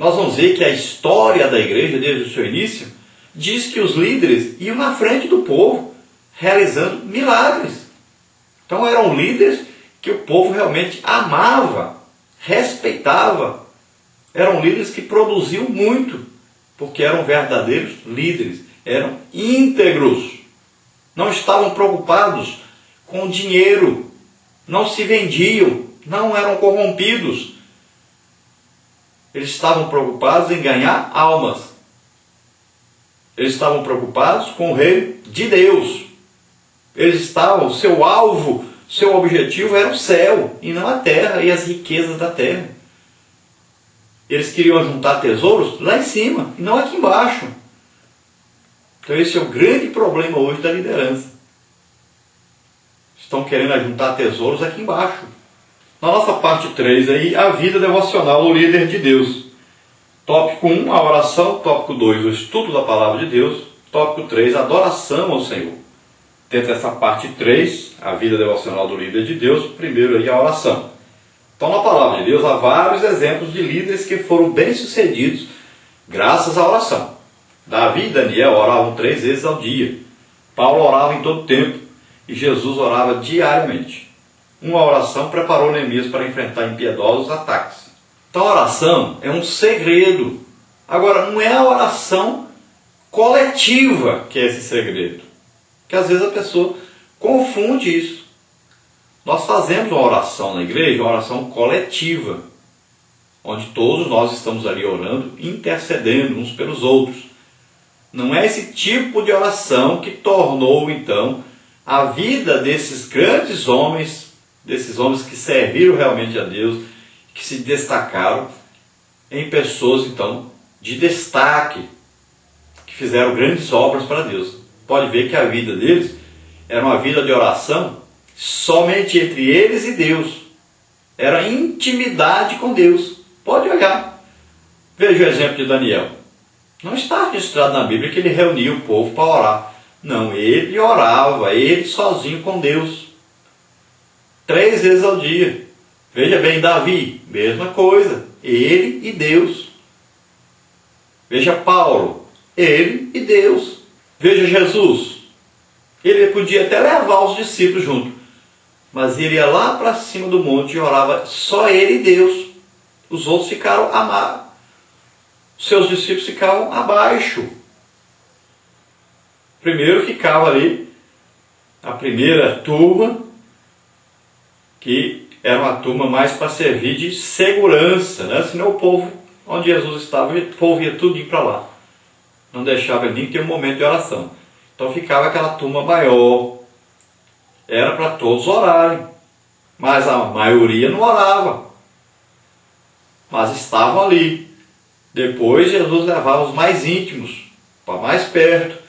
nós vamos ver que a história da igreja, desde o seu início, diz que os líderes iam na frente do povo, realizando milagres. Então eram líderes que o povo realmente amava, respeitava. Eram líderes que produziam muito, porque eram verdadeiros líderes, eram íntegros. Não estavam preocupados com dinheiro, não se vendiam, não eram corrompidos. Eles estavam preocupados em ganhar almas. Eles estavam preocupados com o reino de Deus. Eles estavam, seu alvo, seu objetivo era o céu, e não a terra e as riquezas da terra. Eles queriam juntar tesouros lá em cima, e não aqui embaixo. Então esse é o grande problema hoje da liderança. Estão querendo juntar tesouros aqui embaixo. Na nossa parte 3 aí, a vida devocional do líder de Deus. Tópico 1, a oração. Tópico 2, o estudo da palavra de Deus. Tópico 3, a adoração ao Senhor. Dentro dessa parte 3, a vida devocional do líder de Deus, primeiro aí a oração. Então na palavra de Deus há vários exemplos de líderes que foram bem-sucedidos graças à oração. Davi e Daniel oravam 3 vezes ao dia. Paulo orava em todo tempo e Jesus orava diariamente. Uma oração preparou Neemias para enfrentar impiedosos ataques. Então a oração é um segredo. Agora, não é a oração coletiva que é esse segredo. Que às vezes a pessoa confunde isso. Nós fazemos uma oração na igreja, uma oração coletiva, onde todos nós estamos ali orando, intercedendo uns pelos outros. Não é esse tipo de oração que tornou, então, a vida desses grandes homens, desses homens que serviram realmente a Deus, que se destacaram em pessoas, então, de destaque, que fizeram grandes obras para Deus. Pode ver que a vida deles era uma vida de oração somente entre eles e Deus. Era intimidade com Deus. Pode olhar. Veja o exemplo de Daniel. Não está registrado na Bíblia que ele reunia o povo para orar. Não, ele orava, ele sozinho com Deus. 3 vezes ao dia. Veja bem, Davi, mesma coisa. Ele e Deus. Veja Paulo, ele e Deus. Veja Jesus. Ele podia até levar os discípulos junto, mas ele ia lá para cima do monte e orava só ele e Deus. Os outros ficaram seus discípulos ficavam abaixo. Primeiro ficava ali a primeira turma, que era uma turma mais para servir de segurança, né? Senão o povo, onde Jesus estava, o povo ia tudo para lá. Não deixava ele nem ter um momento de oração. Então ficava aquela turma maior. Era para todos orarem. Mas a maioria não orava. Mas estavam ali. Depois Jesus levava os mais íntimos para mais perto,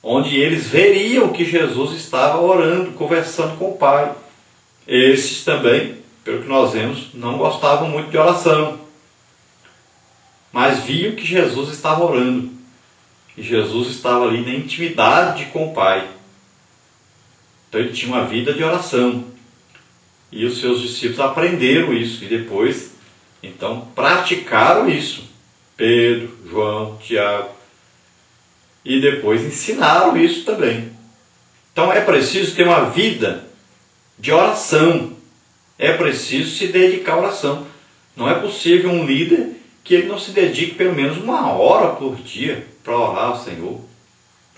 onde eles veriam que Jesus estava orando, conversando com o Pai. Esses também, pelo que nós vemos, não gostavam muito de oração, mas viam que Jesus estava orando. E Jesus estava ali na intimidade com o Pai. Então ele tinha uma vida de oração. E os seus discípulos aprenderam isso. E depois, então, praticaram isso. Pedro, João, Tiago. E depois ensinaram isso também. Então é preciso ter uma vida de oração. É preciso se dedicar à oração. Não é possível um líder que ele não se dedique pelo menos 1 hora por dia para orar ao Senhor,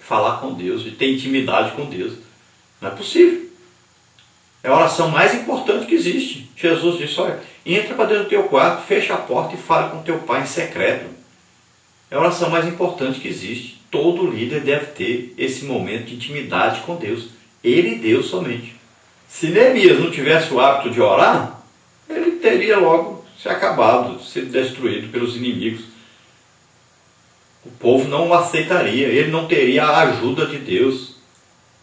falar com Deus e ter intimidade com Deus. Não é possível. É a oração mais importante que existe. Jesus disse, olha, entra para dentro do teu quarto, fecha a porta e fala com teu pai em secreto. É a oração mais importante que existe. Todo líder deve ter esse momento de intimidade com Deus. Ele e Deus somente. Se Neemias não tivesse o hábito de orar, ele teria logo se acabado, sido destruído pelos inimigos. O povo não o aceitaria, ele não teria a ajuda de Deus.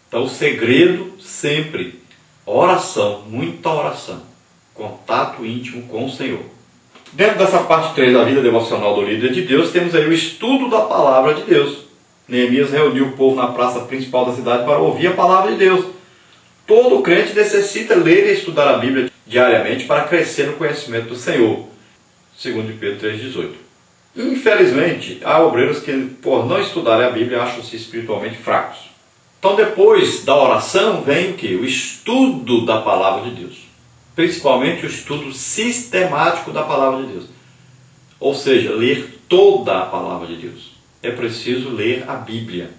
Então o segredo sempre, oração, muita oração, contato íntimo com o Senhor. Dentro dessa parte 3 da vida devocional do líder de Deus, temos aí o estudo da palavra de Deus. Neemias reuniu o povo na praça principal da cidade para ouvir a palavra de Deus. Todo crente necessita ler e estudar a Bíblia diariamente para crescer no conhecimento do Senhor. 2 Pedro 3,18. Infelizmente, há obreiros que, por não estudarem a Bíblia, acham-se espiritualmente fracos. Então, depois da oração, vem o quê? O estudo da palavra de Deus. Principalmente o estudo sistemático da palavra de Deus. Ou seja, ler toda a palavra de Deus. É preciso ler a Bíblia.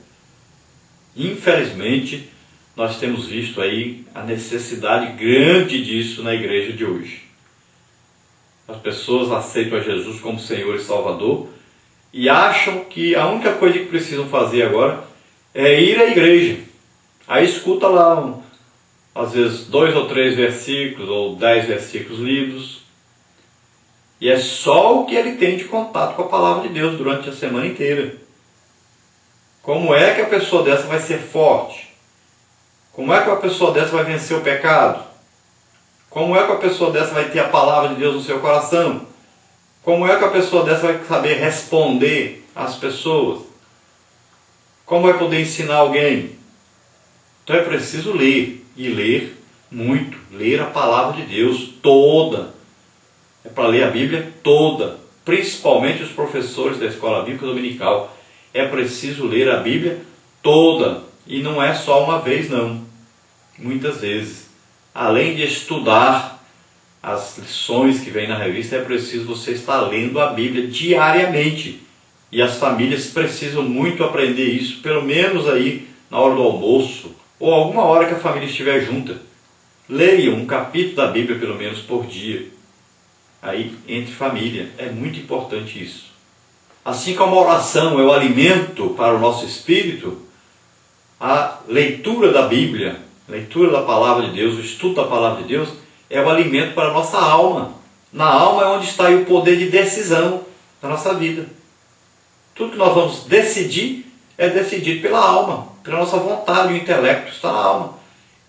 Infelizmente, nós temos visto aí a necessidade grande disso na igreja de hoje. As pessoas aceitam a Jesus como Senhor e Salvador e acham que a única coisa que precisam fazer agora é ir à igreja. Aí escuta lá, às vezes, 2 ou 3 versículos ou 10 versículos lidos. E é só o que ele tem de contato com a palavra de Deus durante a semana inteira. Como é que a pessoa dessa vai ser forte? Como é que a pessoa dessa vai vencer o pecado? Como é que a pessoa dessa vai ter a palavra de Deus no seu coração? Como é que a pessoa dessa vai saber responder às pessoas? Como vai poder ensinar alguém? Então é preciso ler, e ler muito, ler a palavra de Deus toda. É para ler a Bíblia toda, principalmente os professores da escola bíblica dominical. É preciso ler a Bíblia toda, e não é só uma vez não, muitas vezes. Além de estudar as lições que vem na revista, é preciso você estar lendo a Bíblia diariamente. E as famílias precisam muito aprender isso, pelo menos aí na hora do almoço, ou alguma hora que a família estiver junta. Leiam um capítulo da Bíblia pelo menos por dia. Aí, entre família, é muito importante isso. Assim como a oração é o alimento para o nosso espírito, a leitura da Bíblia, a leitura da palavra de Deus, o estudo da palavra de Deus, é o alimento para a nossa alma. Na alma é onde está aí o poder de decisão da nossa vida. Tudo que nós vamos decidir é decidido pela alma, pela nossa vontade, o intelecto está na alma.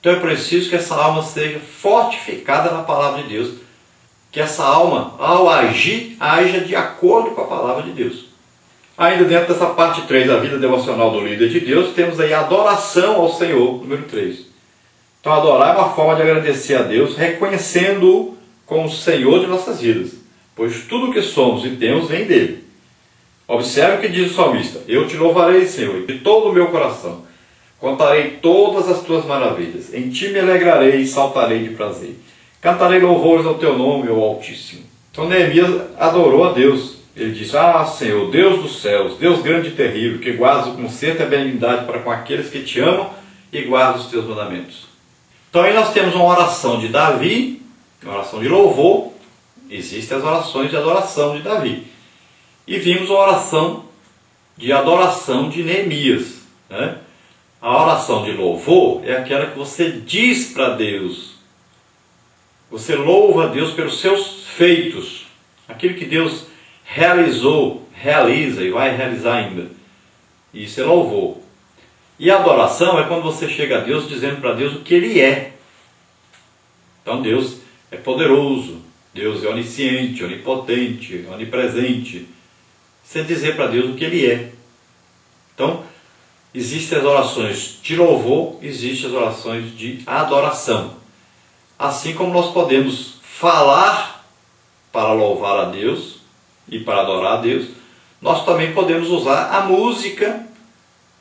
Então é preciso que essa alma seja fortificada na palavra de Deus. Que essa alma, ao agir, haja de acordo com a palavra de Deus. Ainda dentro dessa parte 3 da vida devocional do líder de Deus, temos aí a adoração ao Senhor, número 3. Então adorar é uma forma de agradecer a Deus, reconhecendo-o como o Senhor de nossas vidas, pois tudo o que somos e temos vem dele. Observe o que diz o salmista: eu te louvarei, Senhor, de todo o meu coração, contarei todas as tuas maravilhas, em ti me alegrarei e saltarei de prazer. Cantarei louvores ao teu nome, ó Altíssimo. Então Neemias adorou a Deus. Ele disse: ah, Senhor, Deus dos céus, Deus grande e terrível, que guardas o conserto e a benignidade para com aqueles que te amam e guardam os teus mandamentos. Então aí nós temos uma oração de Davi, uma oração de louvor. Existem as orações de adoração de Davi. E vimos a oração de adoração de Neemias, né? A oração de louvor é aquela que você diz para Deus. Você louva a Deus pelos seus feitos, aquilo que Deus realizou, realiza e vai realizar ainda. Isso é louvor. E a adoração é quando você chega a Deus dizendo para Deus o que Ele é. Então Deus é poderoso, Deus é onisciente, onipotente, onipresente. Você dizer para Deus o que Ele é. Então, existem as orações de louvor, existem as orações de adoração. Assim como nós podemos falar para louvar a Deus e para adorar a Deus, nós também podemos usar a música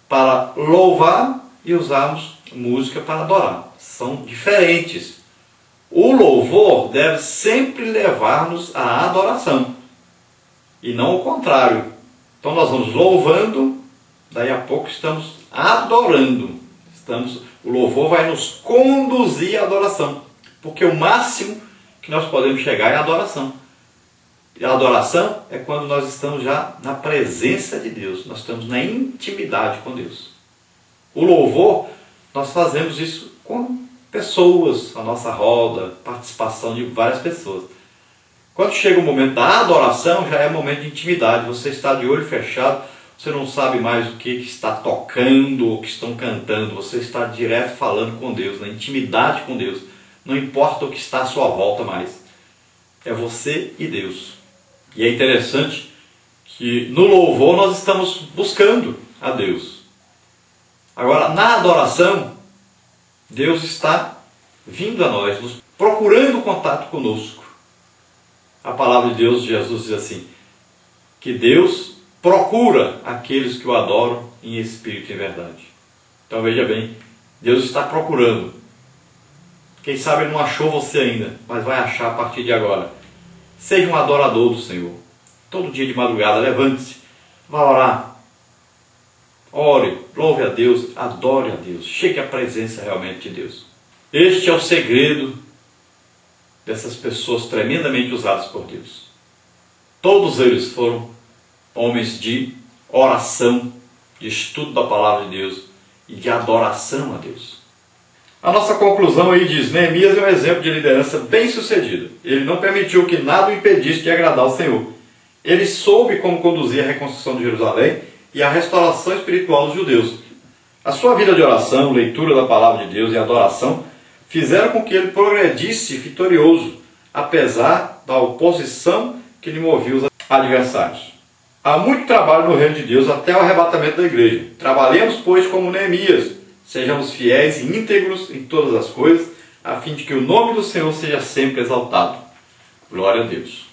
para louvar e usarmos música para adorar. São diferentes. O louvor deve sempre levar-nos à adoração e não o contrário. Então nós vamos louvando, daí a pouco estamos adorando. O louvor vai nos conduzir à adoração. Porque o máximo que nós podemos chegar é a adoração. E a adoração é quando nós estamos já na presença de Deus. Nós estamos na intimidade com Deus. O louvor, nós fazemos isso com pessoas, a nossa roda, participação de várias pessoas. Quando chega o momento da adoração, já é momento de intimidade. Você está de olho fechado, você não sabe mais o que está tocando ou o que estão cantando. Você está direto falando com Deus, na intimidade com Deus. Não importa o que está à sua volta mais. É você e Deus. E é interessante que no louvor nós estamos buscando a Deus. Agora, na adoração, Deus está vindo a nós, nos procurando contato conosco. A palavra de Deus, Jesus diz assim: que Deus procura aqueles que o adoram em espírito e em verdade. Então veja bem, Deus está procurando. Quem sabe Ele não achou você ainda, mas vai achar a partir de agora. Seja um adorador do Senhor. Todo dia de madrugada, levante-se, vá orar. Ore, louve a Deus, adore a Deus. Chegue à presença realmente de Deus. Este é o segredo dessas pessoas tremendamente usadas por Deus. Todos eles foram homens de oração, de estudo da palavra de Deus e de adoração a Deus. A nossa conclusão aí diz: Neemias é um exemplo de liderança bem-sucedida. Ele não permitiu que nada o impedisse de agradar ao Senhor. Ele soube como conduzir a reconstrução de Jerusalém e a restauração espiritual dos judeus. A sua vida de oração, leitura da palavra de Deus e adoração fizeram com que ele progredisse vitorioso, apesar da oposição que lhe movia os adversários. Há muito trabalho no reino de Deus até o arrebatamento da igreja. Trabalhemos, pois, como Neemias. Sejamos fiéis e íntegros em todas as coisas, a fim de que o nome do Senhor seja sempre exaltado. Glória a Deus.